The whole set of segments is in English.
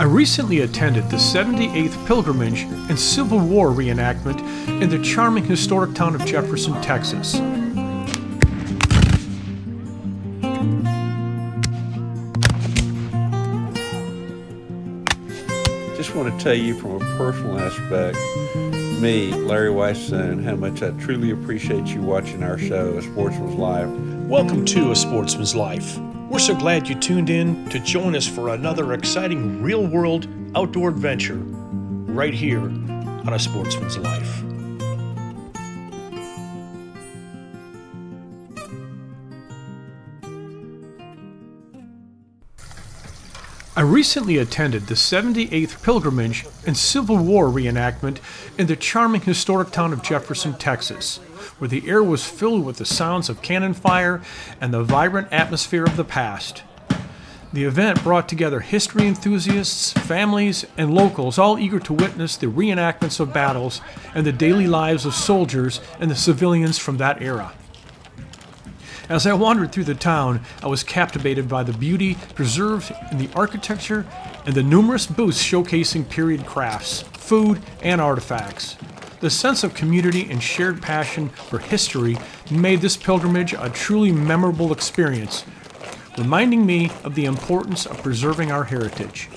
I recently attended the 78th Pilgrimage and Civil War reenactment in the charming historic town of Jefferson, Texas. Just want to tell you from a personal aspect, me, Larry Weiss's son, how much I truly appreciate you watching our show, A Sportsman's Life. Welcome to A Sportsman's Life. We're so glad you tuned in to join us for another exciting real-world outdoor adventure right here on A Sportsman's Life. I recently attended the 78th Pilgrimage and Civil War reenactment in the charming historic town of Jefferson, Texas, where the air was filled with the sounds of cannon fire and the vibrant atmosphere of the past. The event brought together history enthusiasts, families, and locals, all eager to witness the reenactments of battles and the daily lives of soldiers and the civilians from that era. As I wandered through the town, I was captivated by the beauty preserved in the architecture and the numerous booths showcasing period crafts, food, and artifacts. The sense of community and shared passion for history made this pilgrimage a truly memorable experience, reminding me of the importance of preserving our heritage.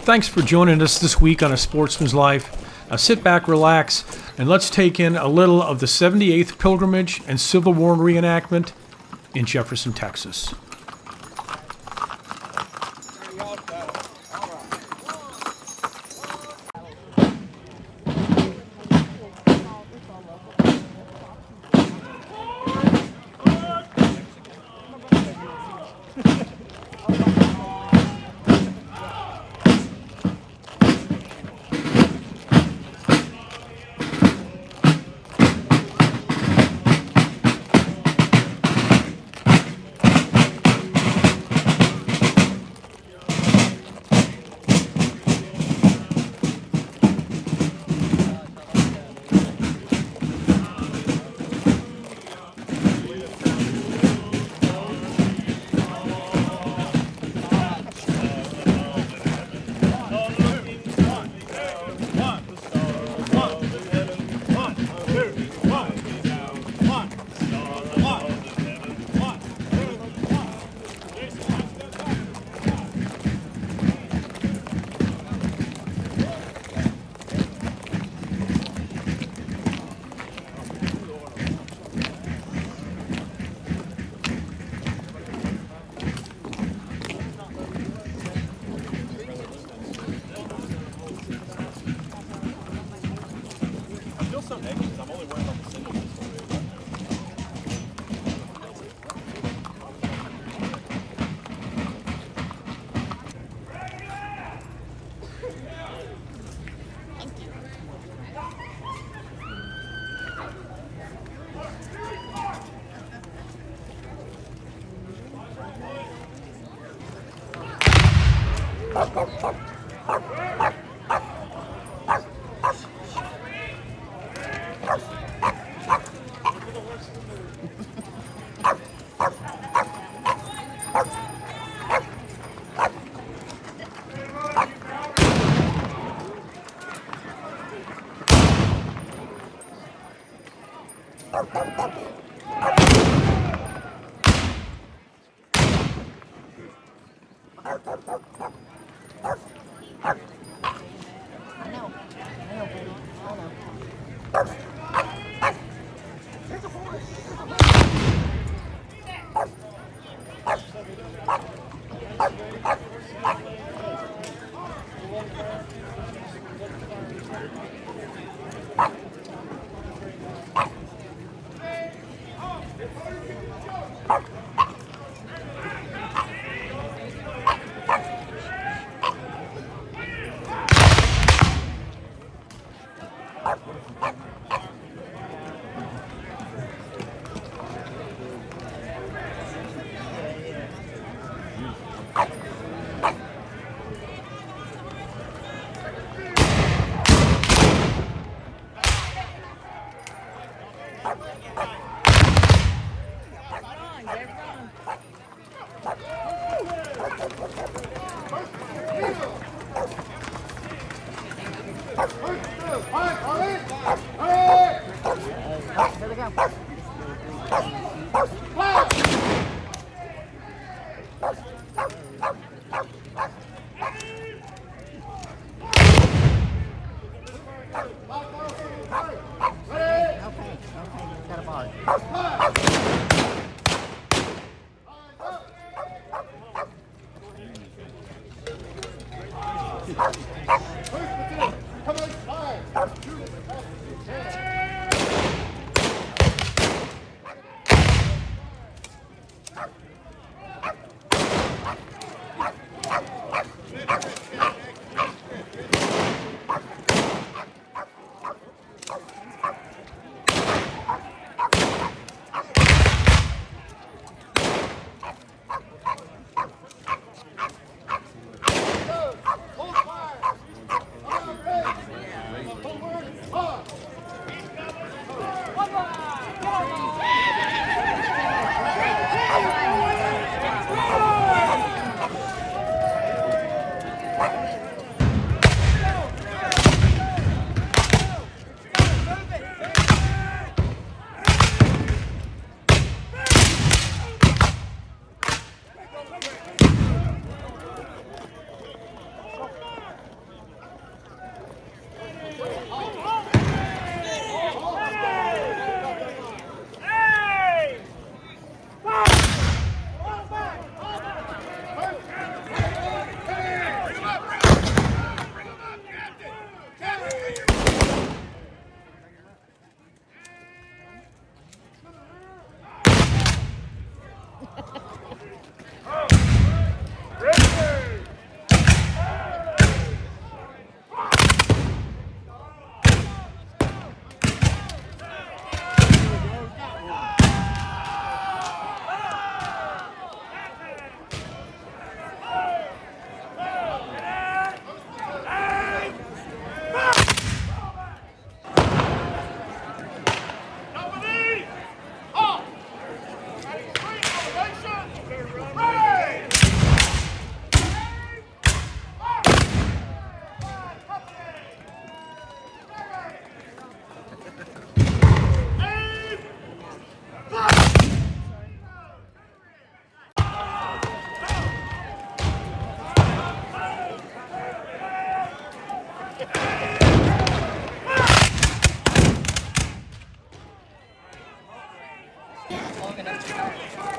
Thanks for joining us this week on A Sportsman's Life. Now sit back, relax, and let's take in a little of the 78th Pilgrimage and Civil War reenactment in Jefferson, Texas.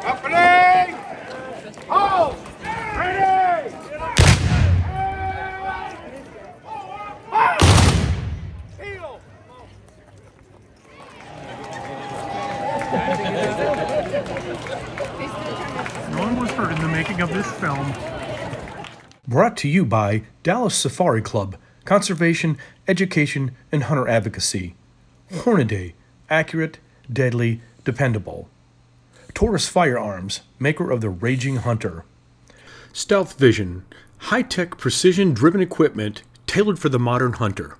Company! Hold! Ready! Heel! No one was hurt in the making of this film. Brought to you by Dallas Safari Club, Conservation, Education, and Hunter Advocacy. Hornaday, accurate, deadly, dependable. Taurus Firearms, maker of the Raging Hunter. Stealth Vision, high-tech precision-driven equipment tailored for the modern hunter.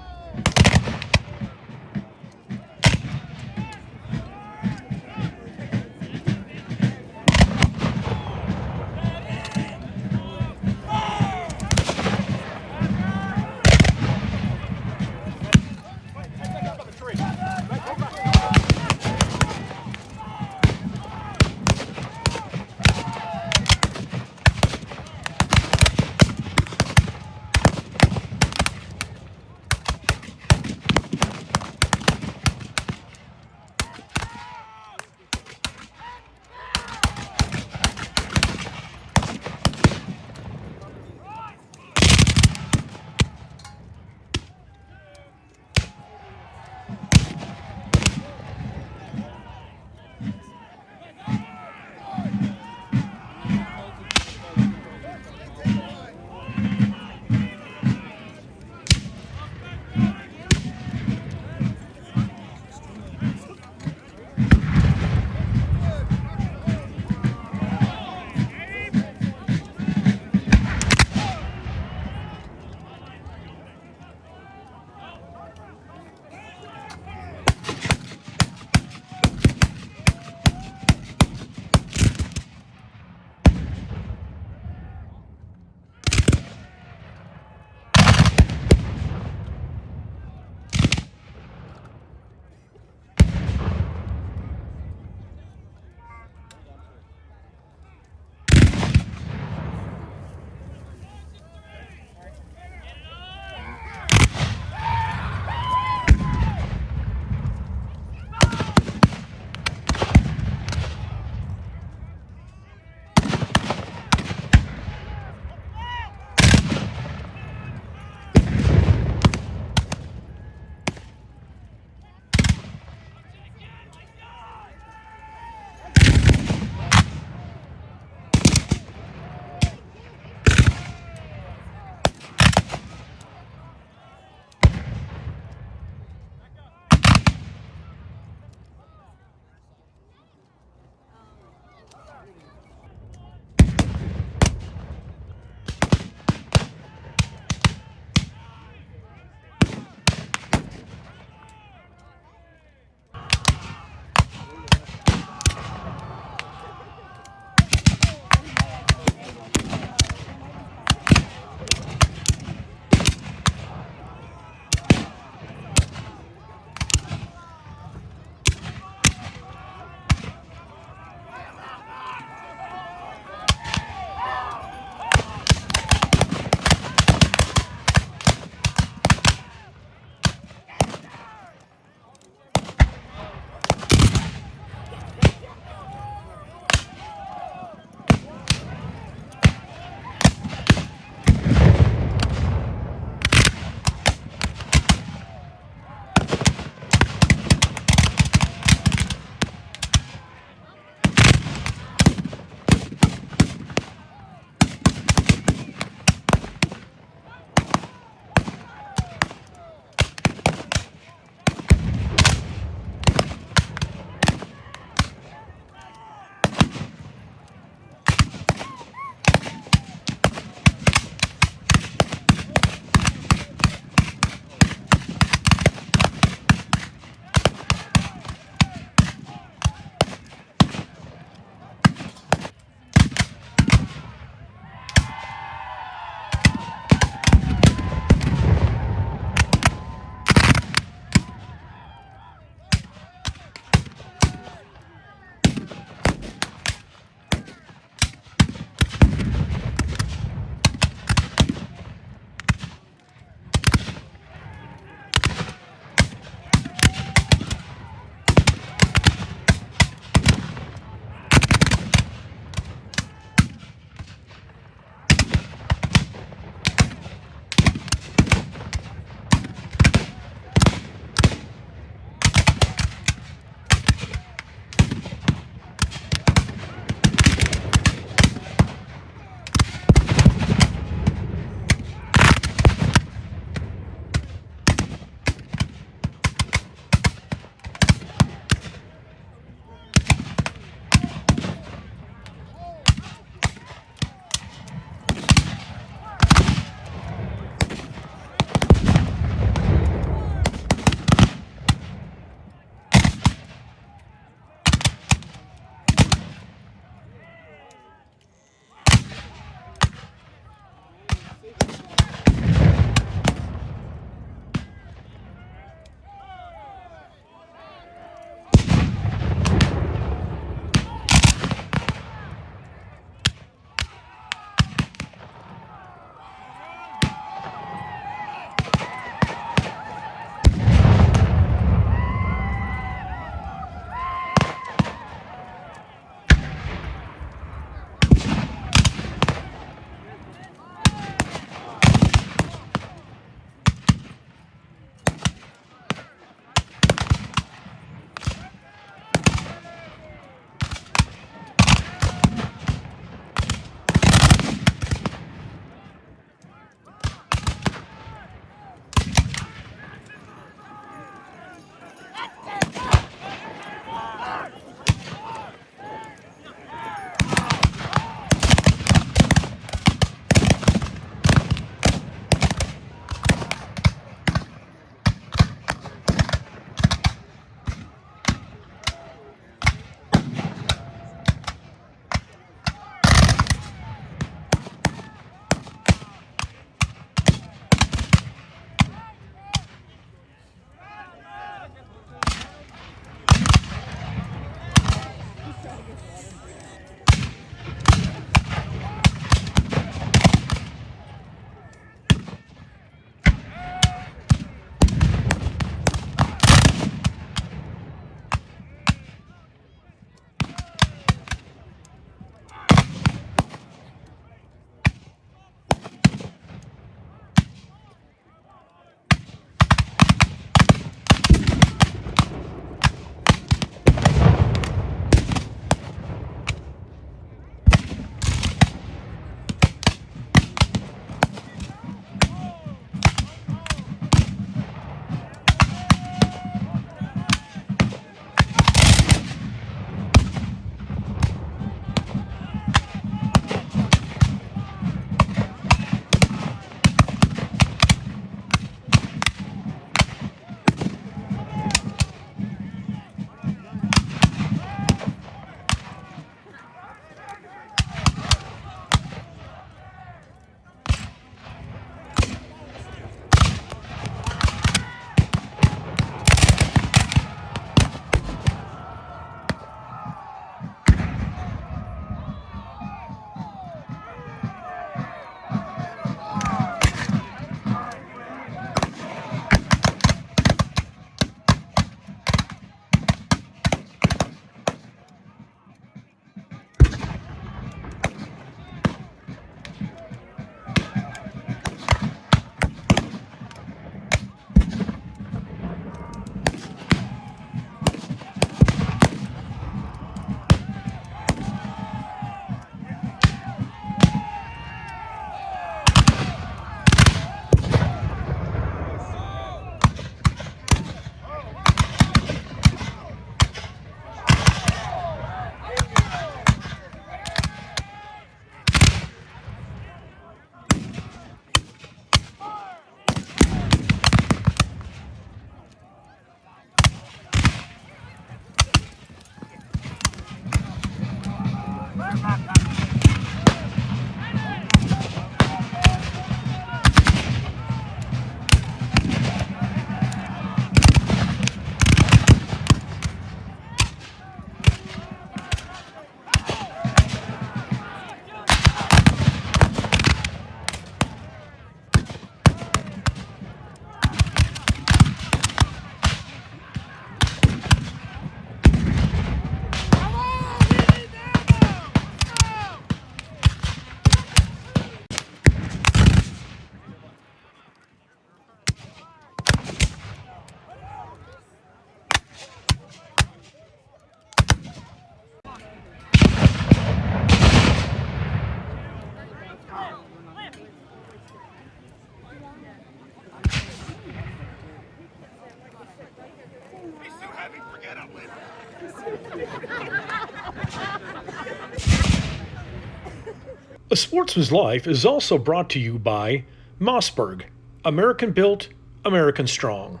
A Sportsman's Life is also brought to you by Mossberg, American Built, American Strong,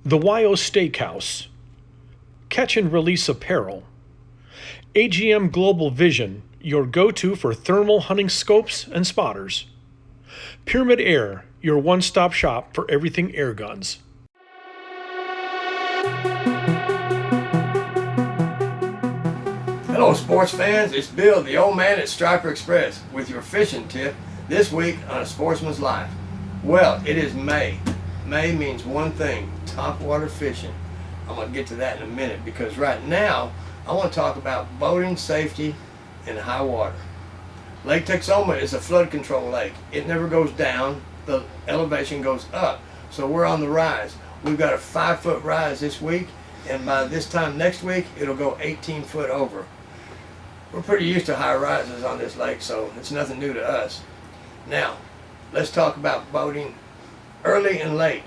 The YO Steakhouse, Catch and Release Apparel, AGM Global Vision, your go-to for thermal hunting scopes and spotters, Pyramid Air, your one-stop shop for everything air guns. Hello sports fans, it's Bill, the old man at Striper Express, with your fishing tip this week on A Sportsman's Life. Well, it is May. May means one thing, topwater fishing. I'm going to get to that in a minute because right now I want to talk about boating safety in high water. Lake Texoma is a flood control lake. It never goes down, the elevation goes up. So we're on the rise. We've got a 5-foot rise this week, and by this time next week it'll go 18 foot over. We're pretty used to high rises on this lake, so it's nothing new to us. Now, let's talk about boating early and late.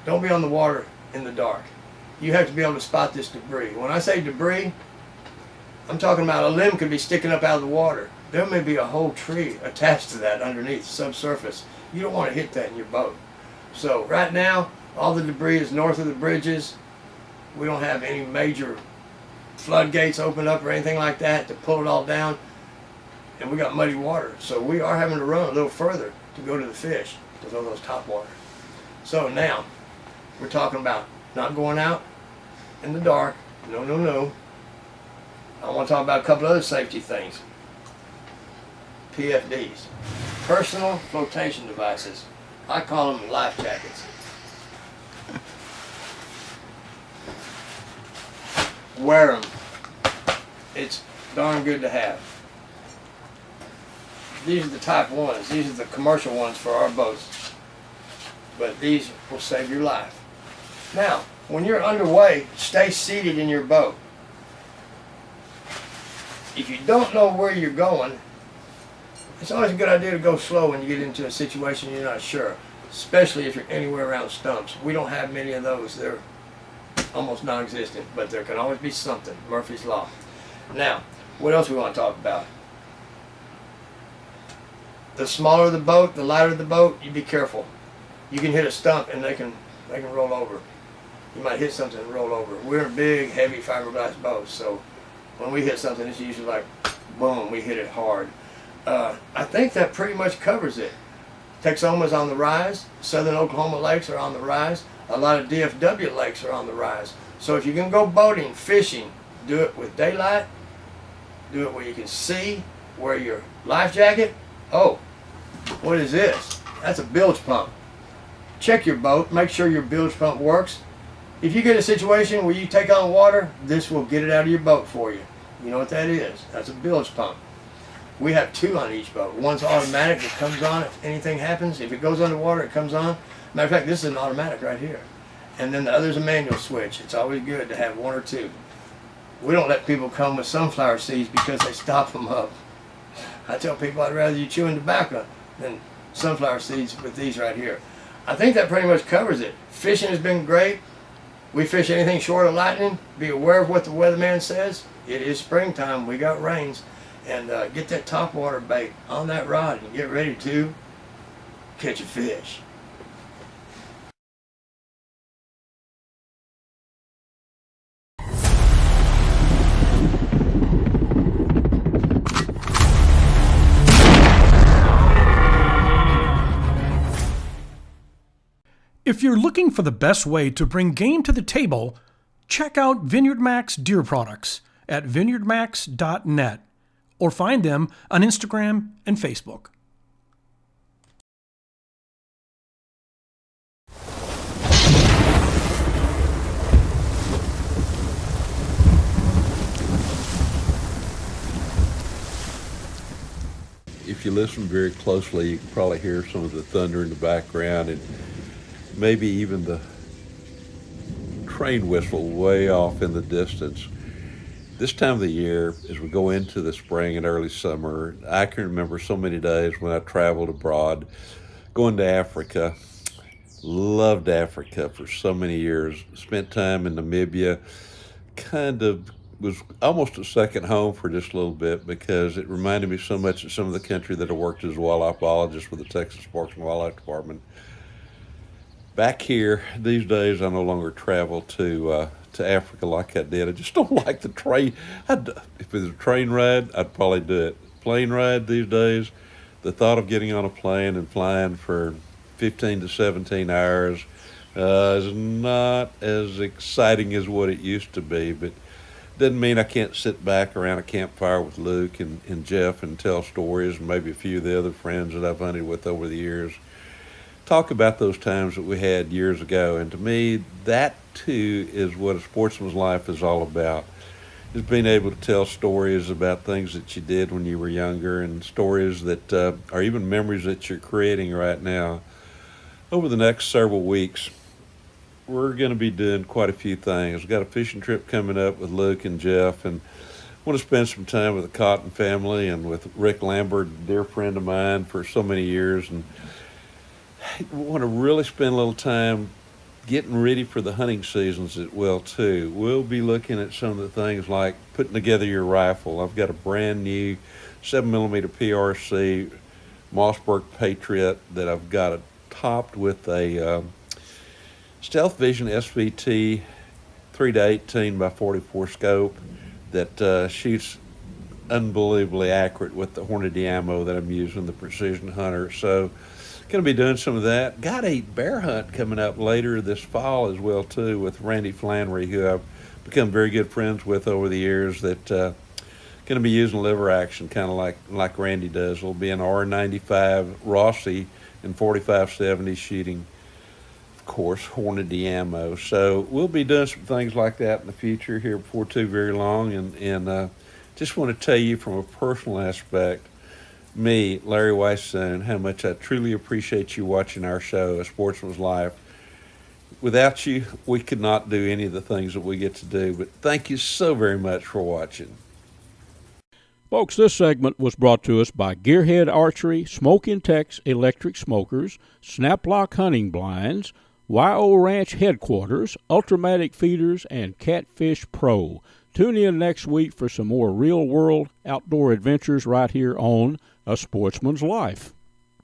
Don't be on the water in the dark. You have to be able to spot this debris. When I say debris, I'm talking about a limb could be sticking up out of the water. There may be a whole tree attached to that underneath, subsurface. You don't want to hit that in your boat. So right now, all the debris is north of the bridges. We don't have any major floodgates open up or anything like that to pull it all down, and we got muddy water, so we are having to run a little further to go to the fish to throw those top water. So now we're talking about not going out in the dark. No. I want to talk about a couple other safety things. PFDs, personal flotation devices. I call them life jackets. Wear them. It's darn good to have. These are the type ones. These are the commercial ones for our boats. But these will save your life. Now, when you're underway, stay seated in your boat. If you don't know where you're going, it's always a good idea to go slow when you get into a situation you're not sure, especially if you're anywhere around stumps. We don't have many of those. They're almost non-existent, but there can always be something. Murphy's Law. Now, what else we want to talk about? The smaller the boat, the lighter the boat, you be careful. You can hit a stump and they can roll over. You might hit something and roll over. We're big, heavy fiberglass boats, so when we hit something, it's usually like, boom, we hit it hard. I think that pretty much covers it. Texoma's on the rise. Southern Oklahoma lakes are on the rise. A lot of DFW lakes are on the rise. So if you're going to go boating, fishing, do it with daylight. Do it where you can see. Wear your life jacket. Oh, what is this? That's a bilge pump. Check your boat. Make sure your bilge pump works. If you get a situation where you take on water, this will get it out of your boat for you. You know what that is? That's a bilge pump. We have 2 on each boat. One's automatic. It comes on if anything happens. If it goes underwater, it comes on. Matter of fact, this is an automatic right here. And then the other's a manual switch. It's always good to have 1 or 2. We don't let people come with sunflower seeds because they stop them up. I tell people I'd rather you chewing tobacco than sunflower seeds with these right here. I think that pretty much covers it. Fishing has been great. We fish anything short of lightning. Be aware of what the weatherman says. It is springtime. We got rains. And get that topwater bait on that rod and get ready to catch a fish. If you're looking for the best way to bring game to the table, check out Vineyard Max Deer Products at vineyardmax.net or find them on Instagram and Facebook. If you listen very closely, you can probably hear some of the thunder in the background and maybe even the train whistle way off in the distance. This time of the year, as we go into the spring and early summer, I can remember so many days when I traveled abroad, going to Africa. Loved Africa for so many years. Spent time in Namibia, kind of was almost a second home for just a little bit because it reminded me so much of some of the country that I worked as a wildlife biologist with the Texas Sportsman Wildlife Department. Back here these days, I no longer travel to Africa like I did. I just don't like the train. If it was a train ride, I'd probably do it. Plane ride these days, the thought of getting on a plane and flying for 15 to 17 hours is not as exciting as what it used to be, but doesn't mean I can't sit back around a campfire with Luke and Jeff and tell stories, and maybe a few of the other friends that I've hunted with over the years. Talk about those times that we had years ago. And to me, that too is what a sportsman's life is all about, is being able to tell stories about things that you did when you were younger, and stories that are even memories that you're creating right now. Over the next several weeks, we're going to be doing quite a few things. We've got a fishing trip coming up with Luke and Jeff, and I want to spend some time with the Cotton family and with Rick Lambert, a dear friend of mine for so many years. And I want to really spend a little time getting ready for the hunting seasons as well too. We'll be looking at some of the things like putting together your rifle. I've got a brand new 7mm PRC Mossberg Patriot that I've got topped with a Stealth Vision SVT 3-18 by 44 scope that shoots unbelievably accurate with the Hornady ammo that I'm using, the Precision Hunter. So going to be doing some of that. Got a bear hunt coming up later this fall as well too with Randy Flannery, who I've become very good friends with over the years, that going to be using liver action kind of like Randy does. It'll be an R95 Rossi and 45-70 shooting, of course, Hornady ammo. So we'll be doing some things like that in the future here before too very long. And just want to tell you from a personal aspect, me, Larry Weisson, how much I truly appreciate you watching our show, A Sportsman's Life. Without you, we could not do any of the things that we get to do. But thank you so very much for watching. Folks, this segment was brought to us by Gearhead Archery, Smoke in Tex Electric Smokers, Snaplock Hunting Blinds, YO Ranch Headquarters, Ultramatic Feeders, and Catfish Pro. Tune in next week for some more real-world outdoor adventures right here on A Sportsman's Life.